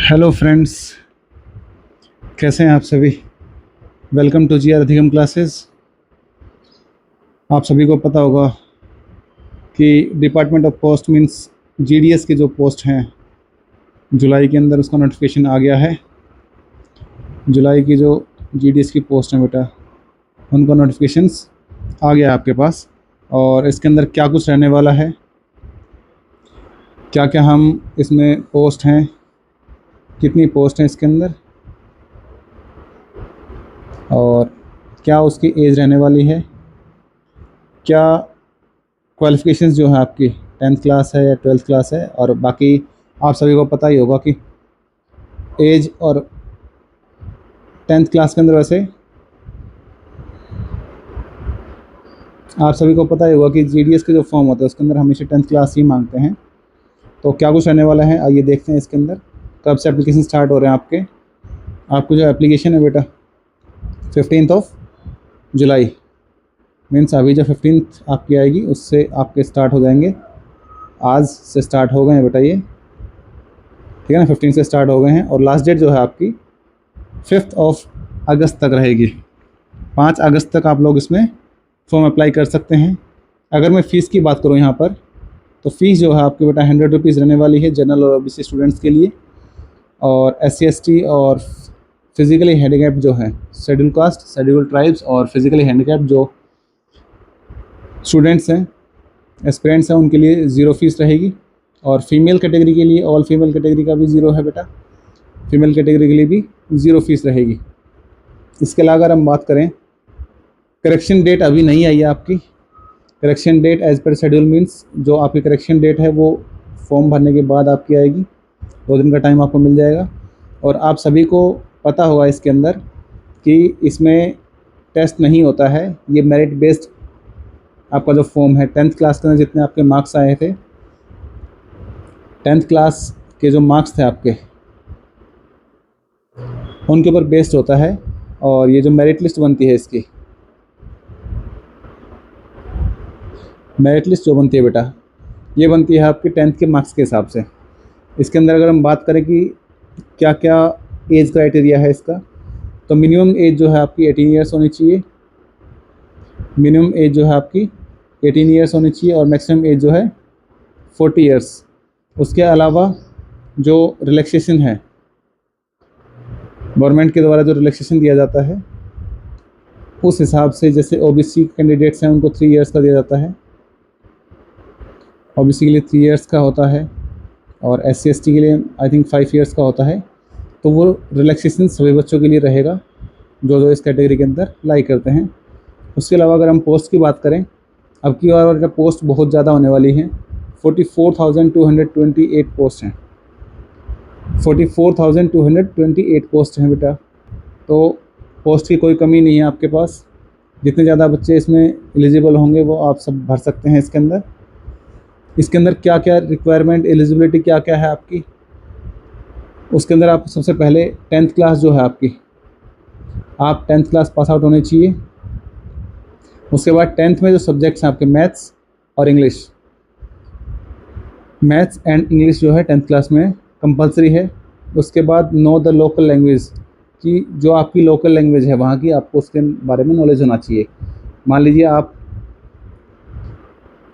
Hello friends, कैसे हैं आप सभी। वेलकम टू जी आर अधिगम क्लासेस। आप सभी को पता होगा कि department of post means GDS की जो पोस्ट हैं जुलाई के अंदर उसका नोटिफिकेशन आ गया है। जुलाई की जो जीडीएस की पोस्ट हैं बेटा उनका नोटिफिकेशंस आ गया है आपके पास। और इसके अंदर क्या कुछ रहने वाला है, क्या क्या हम इसमें पोस्ट हैं, कितनी पोस्ट हैं इसके अंदर, और क्या उसकी एज रहने वाली है, क्या क्वालिफ़िकेशंस जो है आपकी 10th क्लास है या 12th क्लास है। और बाकी आप सभी को पता ही होगा कि एज और 10th क्लास के अंदर वैसे आप सभी को पता ही होगा कि जीडीएस के जो फॉर्म होते हैं उसके अंदर हमेशा 10th क्लास ही मांगते हैं। तो क्या कुछ रहने वाला है आइए देखते हैं इसके अंदर। कब से एप्लीकेशन स्टार्ट हो रहे हैं आपको जो एप्लीकेशन है बेटा 15 जुलाई मीन्स अभी जो 15 आपकी आएगी उससे आपके स्टार्ट हो जाएंगे। आज से स्टार्ट हो गए हैं बेटा ये, ठीक है ना। 15 से स्टार्ट हो गए हैं और लास्ट डेट जो है आपकी 5 अगस्त तक रहेगी। 5 अगस्त तक आप लोग इसमें फॉर्म अप्लाई कर सकते हैं। अगर मैं फ़ीस की बात करूँ यहाँ पर तो फ़ीस जो है आपकी बेटा 100 रुपीज़ रहने वाली है जनरल और ओबीसी स्टूडेंट्स के लिए। और SC ST और फिज़िकली हैंडीकैप जो हैं, शेड्यूल कास्ट, शेड्यूल ट्राइब्स और फिज़िकली हैंडीकैप जो स्टूडेंट्स हैं, एस्पिरेंट्स हैं, उनके लिए ज़ीरो फीस रहेगी। और फीमेल कैटेगरी के लिए ऑल फीमेल कैटेगरी का भी ज़ीरो है बेटा, फीमेल कैटेगरी के लिए भी ज़ीरो फीस रहेगी। इसके अलावा अगर हम बात करें, करेक्शन डेट अभी नहीं आई है आपकी। Correction date as per schedule means जो आपकी करेक्शन डेट है वो फॉर्म भरने के बाद आपकी आएगी। 2 दिन का टाइम आपको मिल जाएगा। और आप सभी को पता होगा इसके अंदर कि इसमें टेस्ट नहीं होता है, ये मेरिट बेस्ड आपका जो फॉर्म है 10th क्लास के अंदर जितने आपके मार्क्स आए थे, 10th क्लास के जो मार्क्स थे आपके उनके ऊपर बेस्ड होता है। और ये जो मेरिट लिस्ट बनती है इसकी मेरिट लिस्ट जो बनती है बेटा ये बनती है आपके 10th के मार्क्स के हिसाब से। इसके अंदर अगर हम बात करें कि क्या क्या एज क्राइटेरिया है इसका, तो मिनिमम एज जो है आपकी 18 ईयर्स होनी चाहिए। मिनिमम एज जो है आपकी 18 ईयर्स होनी चाहिए और मैक्सिमम एज जो है 40 ईयर्स। उसके अलावा जो रिलैक्सेशन है गवर्नमेंट के द्वारा, जो रिलैक्सेशन दिया जाता है उस हिसाब से, जैसे ओबीसी कैंडिडेट्स हैं उनको 3 ईयर्स का दिया जाता है, ओबीसी के लिए 3 ईयर्स का होता है। और SC ST के लिए आई थिंक 5 ईयर्स का होता है। तो वो रिलैक्सेशन सभी बच्चों के लिए रहेगा जो जो इस कैटेगरी के अंदर अप्लाई करते हैं। उसके अलावा अगर हम पोस्ट की बात करें, अब की बार पोस्ट बहुत ज़्यादा होने वाली है। 44,228 पोस्ट हैं, 44,228 पोस्ट हैं बेटा। तो पोस्ट की कोई कमी नहीं है आपके पास। जितने ज़्यादा बच्चे इसमें एलिजिबल होंगे वो आप सब भर सकते हैं इसके अंदर। इसके अंदर क्या क्या रिक्वायरमेंट, एलिजिबिलिटी क्या क्या है आपकी, उसके अंदर आप सबसे पहले 10th क्लास जो है आपकी, आप 10th क्लास पास आउट होने चाहिए। उसके बाद 10th में जो सब्जेक्ट्स हैं आपके मैथ्स और इंग्लिश, मैथ्स एंड इंग्लिश जो है 10th क्लास में कंपलसरी है। उसके बाद नो द लोकल लैंग्वेज, कि जो आपकी लोकल लैंग्वेज है वहाँ की आपको उसके बारे में नॉलेज होना चाहिए। मान लीजिए आप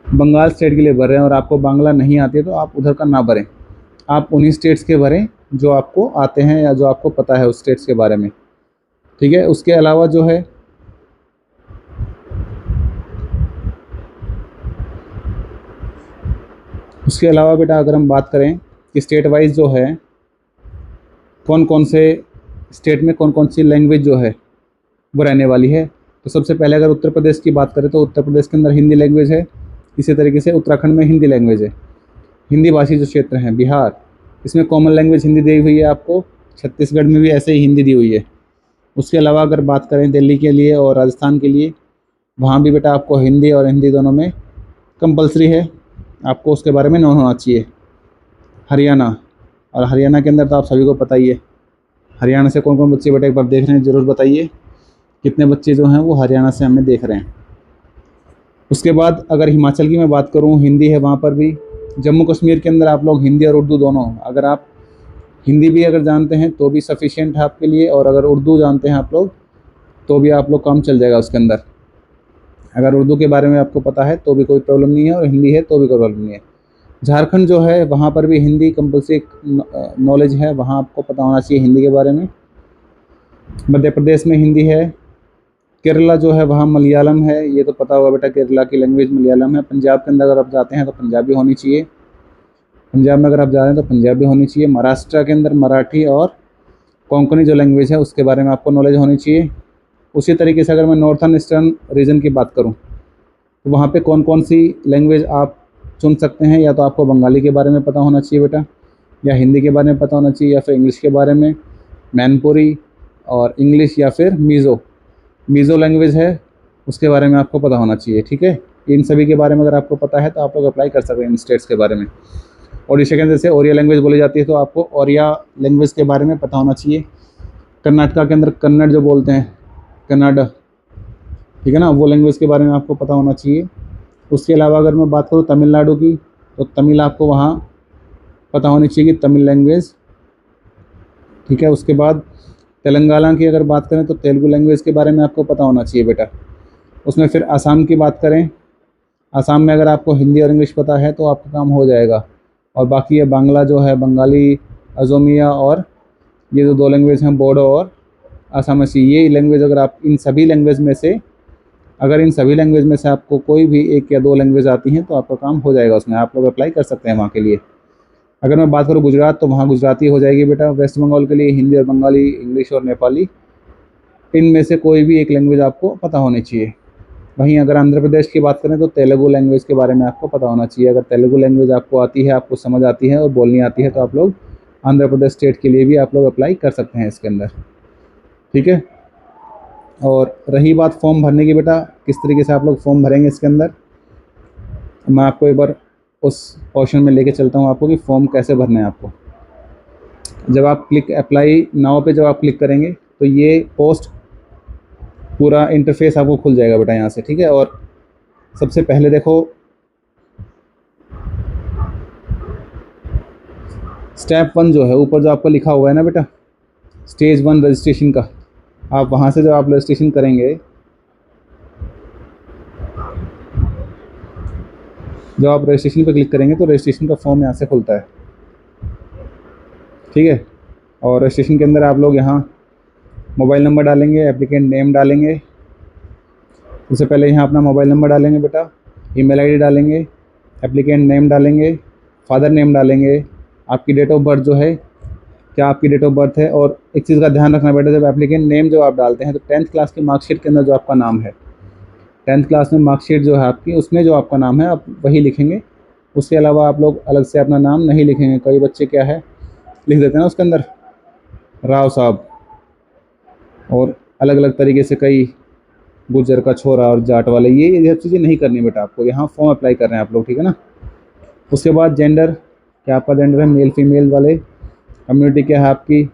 बंगाल स्टेट के लिए भर रहे हैं और आपको बांग्ला नहीं आती है तो आप उधर का ना भरें, आप उन्हीं स्टेट्स के भरें जो आपको आते हैं या जो आपको पता है उस स्टेट्स के बारे में, ठीक है। उसके अलावा जो है उसके अलावा बेटा अगर हम बात करें कि स्टेट वाइज जो है कौन कौन से स्टेट में कौन कौन सी लैंग्वेज जो है वो रहने वाली है, तो सबसे पहले अगर उत्तर प्रदेश की बात करें तो उत्तर प्रदेश के अंदर हिंदी लैंग्वेज है। इसी तरीके से उत्तराखंड में हिंदी लैंग्वेज है। हिंदी भाषी जो क्षेत्र हैं बिहार, इसमें कॉमन लैंग्वेज हिंदी दी हुई है आपको। छत्तीसगढ़ में भी ऐसे ही हिंदी दी हुई है। उसके अलावा अगर बात करें दिल्ली के लिए और राजस्थान के लिए, वहाँ भी बेटा आपको हिंदी और हिंदी दोनों में कंपलसरी है, आपको उसके बारे में नॉन होना चाहिए। हरियाणा, और हरियाणा के अंदर तो आप सभी को पता ही है। हरियाणा से कौन कौन बच्चे बेटा एक बार देख रहे हैं ज़रूर बताइए, कितने बच्चे जो हैं वो हरियाणा से हमें देख रहे हैं। उसके बाद अगर हिमाचल की मैं बात करूँ, हिंदी है वहाँ पर भी। जम्मू कश्मीर के अंदर आप लोग हिंदी और उर्दू दोनों, अगर आप हिंदी भी अगर जानते हैं तो भी सफिशिएंट है आपके लिए, और अगर उर्दू जानते हैं आप लोग तो भी आप लोग काम चल जाएगा उसके अंदर। अगर उर्दू के बारे में आपको पता है तो भी कोई प्रॉब्लम नहीं है, और हिंदी है तो भी कोई प्रॉब्लम नहीं है। झारखंड जो है वहाँ पर भी हिंदी कंपल्सरी नॉलेज है, वहाँ आपको पता होना चाहिए हिंदी के बारे में। मध्य प्रदेश में हिंदी है। केरला जो है वहाँ मलयालम है, ये तो पता होगा बेटा, केरला की लैंग्वेज मलयालम है। पंजाब के अंदर अगर आप जाते हैं तो पंजाबी होनी चाहिए, पंजाब में अगर आप जा रहे हैं तो पंजाबी होनी चाहिए। महाराष्ट्र के अंदर मराठी और कोंकणी जो लैंग्वेज है उसके बारे में आपको नॉलेज होनी चाहिए। उसी तरीके से अगर मैं नॉर्थन ईस्टर्न रीजन की बात करूँ तो वहाँ पे कौन कौन सी लैंग्वेज आप चुन सकते हैं। या तो आपको बंगाली के बारे में पता होना चाहिए बेटा, या हिंदी के बारे में पता होना चाहिए, या फिर इंग्लिश के बारे में मैनपुरी और इंग्लिश, या फिर मीज़ो लैंग्वेज है उसके बारे में आपको पता होना चाहिए। ठीक है, इन सभी के बारे में अगर आपको पता है तो आप लोग अप्लाई कर सकते हैं इन स्टेट्स के बारे में। ओडिशा के अंदर जैसे ओरिया लैंग्वेज बोली जाती है तो आपको ओरिया लैंग्वेज के बारे में पता होना चाहिए। कर्नाटका के अंदर कन्नड़ जो बोलते हैं, कन्नड़, ठीक है ना, वो लैंग्वेज के बारे में आपको पता होना चाहिए। उसके अलावा अगर मैं बात करूँ तमिलनाडु की, तो तमिल आपको वहाँ पता होनी चाहिए कि तमिल लैंग्वेज, ठीक है। उसके बाद तेलंगाना की अगर बात करें तो तेलुगु लैंग्वेज के बारे में आपको पता होना चाहिए बेटा। उसमें फिर आसाम की बात करें, आसाम में अगर आपको हिंदी और इंग्लिश पता है तो आपका काम हो जाएगा। और बाकी ये बांग्ला जो है, बंगाली, असमिया, और ये जो दो लैंग्वेज हैं बोडो और आसामीसी, ये लैंग्वेज अगर आप इन सभी लैंग्वेज में से, अगर इन सभी लैंग्वेज में से आपको कोई भी एक या दो लैंग्वेज आती हैं तो आपका काम हो जाएगा, उसमें आप लोग अप्लाई कर सकते हैं वहाँ के लिए। अगर मैं बात करूँ गुजरात, तो वहाँ गुजराती हो जाएगी बेटा। वेस्ट बंगाल के लिए हिंदी और बंगाली, इंग्लिश और नेपाली, इनमें से कोई भी एक लैंग्वेज आपको पता होनी चाहिए। वहीं अगर आंध्र प्रदेश की बात करें तो तेलुगु लैंग्वेज के बारे में आपको पता होना चाहिए। अगर तेलुगु लैंग्वेज आपको आती है, आपको समझ आती है और बोलनी आती है, तो आप लोग आंध्र प्रदेश स्टेट के लिए भी आप लोग अप्लाई कर सकते हैं इसके अंदर। ठीक है, और रही बात फॉर्म भरने की बेटा, किस तरीके से आप लोग फॉर्म भरेंगे इसके अंदर, मैं आपको एक बार उस पोर्शन में लेके चलता हूँ आपको कि फॉर्म कैसे भरना है आपको। जब आप क्लिक अप्लाई नाउ पे जब आप क्लिक करेंगे तो ये पोस्ट पूरा इंटरफेस आपको खुल जाएगा बेटा यहाँ से। ठीक है, और सबसे पहले देखो स्टेप 1 जो है ऊपर जो आपको लिखा हुआ है ना बेटा, स्टेज 1 रजिस्ट्रेशन का, आप वहाँ से जब आप रजिस्ट्रेशन करेंगे, जब आप रजिस्ट्रेशन पर क्लिक करेंगे तो रजिस्ट्रेशन का फॉर्म यहाँ से खुलता है। ठीक है, और रजिस्ट्रेशन के अंदर आप लोग यहाँ मोबाइल नंबर डालेंगे, एप्लीकेंट नेम डालेंगे। उससे पहले यहाँ अपना मोबाइल नंबर डालेंगे बेटा, ईमेल आईडी डालेंगे, एप्लीकेंट नेम डालेंगे, फादर नेम डालेंगे, आपकी डेट ऑफ बर्थ जो है, क्या आपकी डेट ऑफ बर्थ है। और एक चीज़ का ध्यान रखना बेटा, जब एप्लीकेंट नेम जो आप डालते हैं तो 10th क्लास की मार्कशीट के अंदर जो आपका नाम है, 10th क्लास में मार्कशीट जो है आपकी, उसमें जो आपका नाम है आप वही लिखेंगे। उसके अलावा आप लोग अलग से अपना नाम नहीं लिखेंगे। कई बच्चे क्या है लिख देते हैं ना उसके अंदर राव साहब, और अलग अलग तरीके से कई गुजर का छोरा और जाट वाले, ये सब चीज़ें नहीं करनी बेटा आपको। यहाँ फॉर्म अप्लाई कर रहे हैं आप लोग, ठीक है ना। उसके बाद जेंडर, क्या आपका जेंडर है मेल फीमेल वाले, कम्युनिटी क्या है आपकी,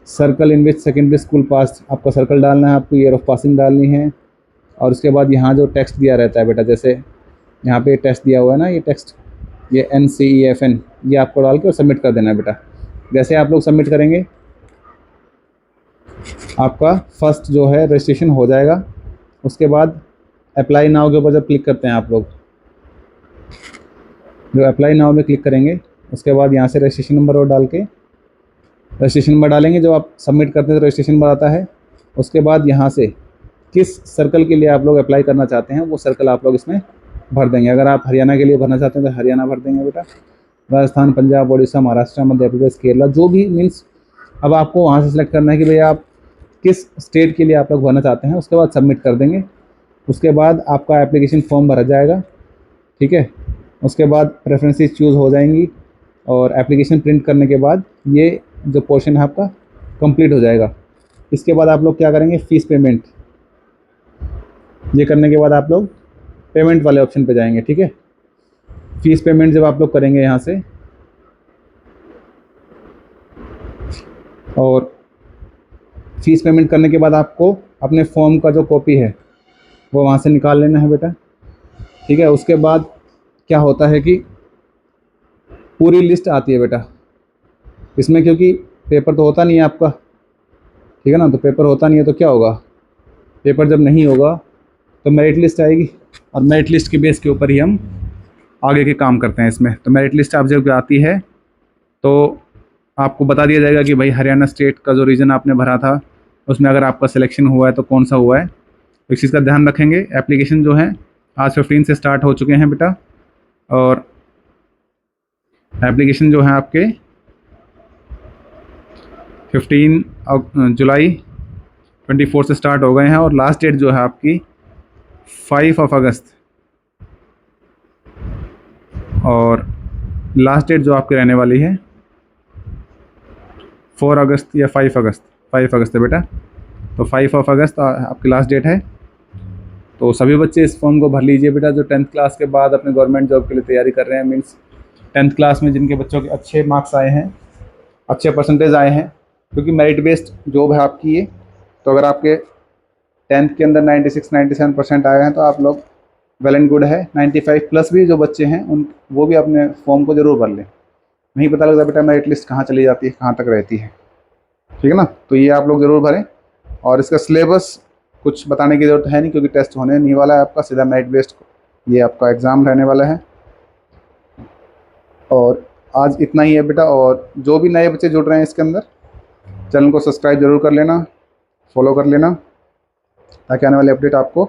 circle in which secondary school pass, आपका सर्कल डालना है, आपको ईयर ऑफ पासिंग डालनी है। और उसके बाद यहाँ जो टेक्स्ट दिया रहता है बेटा, जैसे यहाँ पे टेक्स्ट दिया हुआ है ना, ये टेक्स्ट, ये NCEFN, ये आपको डाल के और सबमिट कर देना है बेटा। जैसे आप लोग सबमिट करेंगे आपका फर्स्ट जो है रजिस्ट्रेशन हो जाएगा। उसके बाद अप्लाई नाउ के ऊपर जब क्लिक करते हैं आप लोग, जो अप्लाई नाउ में क्लिक करेंगे उसके बाद यहाँ से रजिस्ट्रेशन नंबर और डाल के रजिस्ट्रेशन नंबर डालेंगे। जब आप सबमिट करते हैं तो रजिस्ट्रेशन नंबर आता है। उसके बाद यहाँ से किस सर्कल के लिए आप लोग अप्लाई करना चाहते हैं वो सर्कल आप लोग इसमें भर देंगे। अगर आप हरियाणा के लिए भरना चाहते हैं तो हरियाणा भर देंगे बेटा। राजस्थान, पंजाब, उड़ीसा, महाराष्ट्र, मध्य प्रदेश, केरला, जो भी मीन्स, अब आपको वहाँ से सिलेक्ट करना है कि भैया आप किस स्टेट के लिए आप लोग भरना चाहते हैं। उसके बाद सबमिट कर देंगे। उसके बाद आपका एप्लीकेशन फॉर्म भरा जाएगा। ठीक है, उसके बाद प्रेफरेंसेस चूज़ हो जाएंगी और एप्लीकेशन प्रिंट करने के बाद ये जो पोर्शन है आपका कंप्लीट हो जाएगा। इसके बाद आप लोग क्या करेंगे, फ़ीस पेमेंट, ये करने के बाद आप लोग पेमेंट वाले ऑप्शन पे जाएंगे। ठीक है, फ़ीस पेमेंट जब आप लोग करेंगे यहाँ से, और फ़ीस पेमेंट करने के बाद आपको अपने फॉर्म का जो कॉपी है वो वहाँ से निकाल लेना है बेटा। ठीक है, उसके बाद क्या होता है कि पूरी लिस्ट आती है बेटा, इसमें क्योंकि पेपर तो होता नहीं है आपका, ठीक है ना, तो पेपर होता नहीं है तो क्या होगा, पेपर जब नहीं होगा तो मेरिट लिस्ट आएगी, और मेरिट लिस्ट के बेस के ऊपर ही हम आगे के काम करते हैं इसमें। तो मेरिट लिस्ट आप जब आती है तो आपको बता दिया जाएगा कि भाई हरियाणा स्टेट का जो रीजन आपने भरा था उसमें अगर आपका सिलेक्शन हुआ है तो कौन सा हुआ है। तो इस चीज़ का ध्यान रखेंगे। एप्लीकेशन जो है आज 15 से स्टार्ट हो चुके हैं बेटा, और एप्लीकेशन जो है आपके 15 जुलाई 24 से स्टार्ट हो गए हैं, और लास्ट डेट जो है आपकी 5 अगस्त, और लास्ट डेट जो आपकी रहने वाली है 4 अगस्त या 5 अगस्त, 5 अगस्त है बेटा। तो 5 अगस्त आपकी लास्ट डेट है। तो सभी बच्चे इस फॉर्म को भर लीजिए बेटा, जो 10th क्लास के बाद अपने गवर्नमेंट जॉब के लिए तैयारी कर रहे हैं, मीन्स 10th क्लास में जिनके बच्चों के अच्छे मार्क्स आए हैं, अच्छे परसेंटेज आए हैं, क्योंकि मेरिट बेस्ड जॉब है आपकी ये। तो अगर आपके 10th के अंदर 96-97% आए हैं तो आप लोग वेल एंड गुड है। 95 प्लस भी जो बच्चे हैं उन वो भी अपने फॉर्म को ज़रूर भर लें। नहीं पता लगता बेटा मेरिट लिस्ट कहाँ चली जाती है, कहाँ तक रहती है, ठीक है ना। तो ये आप लोग ज़रूर भरें। और इसका सिलेबस कुछ बताने की ज़रूरत है नहीं, क्योंकि टेस्ट होने नहीं वाला है आपका, सीधा मेरिट बेस्ड ये आपका एग्ज़ाम रहने वाला है। और आज इतना ही है बेटा। और जो भी नए बच्चे जुड़ रहे हैं इसके अंदर, चैनल को सब्सक्राइब ज़रूर कर लेना, फॉलो कर लेना, ताकि आने वाली अपडेट आपको